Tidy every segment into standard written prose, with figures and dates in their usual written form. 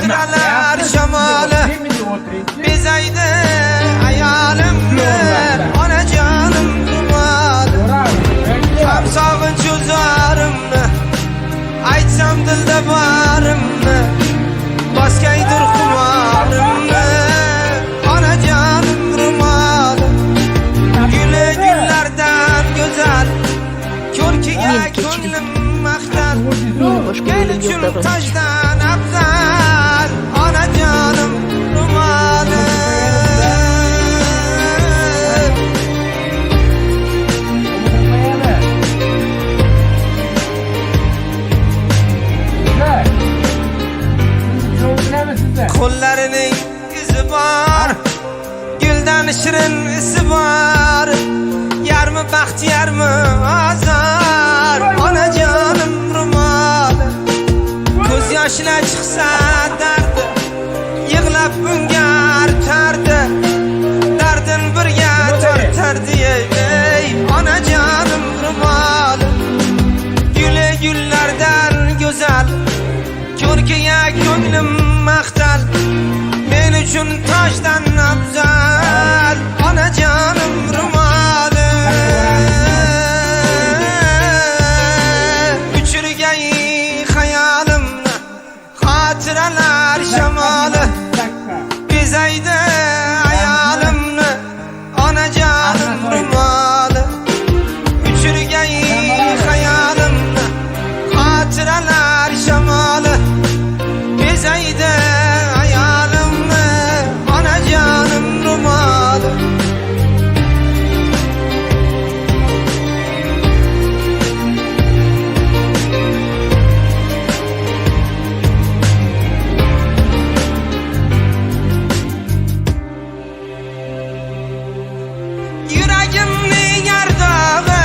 Hatıralar şamalı bezaydi hayalimni, onajonim rumolim. Ham sog'inch o'zlarimni aytsam dilda borimni, boskaydir xumorimni, onajonim rumolim. Guli gullardan go'zal, ko'rkiga ko'nglim maqtal, men uchun tojdan afzal, onajonim rumolim. Qo'llarining izi bor, guldan shirin isi bor, yarmi baxt yarmi azor, onajonim rumolim. Ko'z yoshlar chiqsa dardi, yig'lab unga artardi, dardin birga tortardi, ey onajonim rumolim. Guli gullardan go'zal, ko'rkiga ko'nglim maqtal, men uchun tojdan afzal, onajonim rumolim. Uchirgay xayolimni xotiralar shamoli, bezaydi hayolimni, onajonim rumolim. Uchirgay xayolimni xotiralar shamoli, bezaydi hayolimni, onajonim rumolim. Yuragimning ardog'i,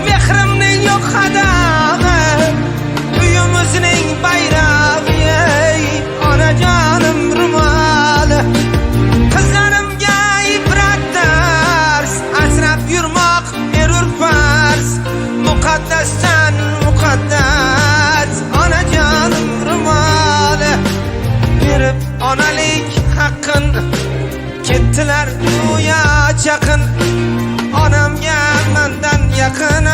mehrimning yo'q xadog'i, uyimizning bayrog'i, ey onajonim rumolim. Qizlarimga ibrat dars, asrab yurmoq erur farz, muqaddasdan muqaddas, onajonim rumolim. Berib onalik haqqin, ketdilar go'yo chaqin, onamga mendan yaqin,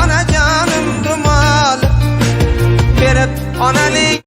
onajonim rumolim. Berib onalik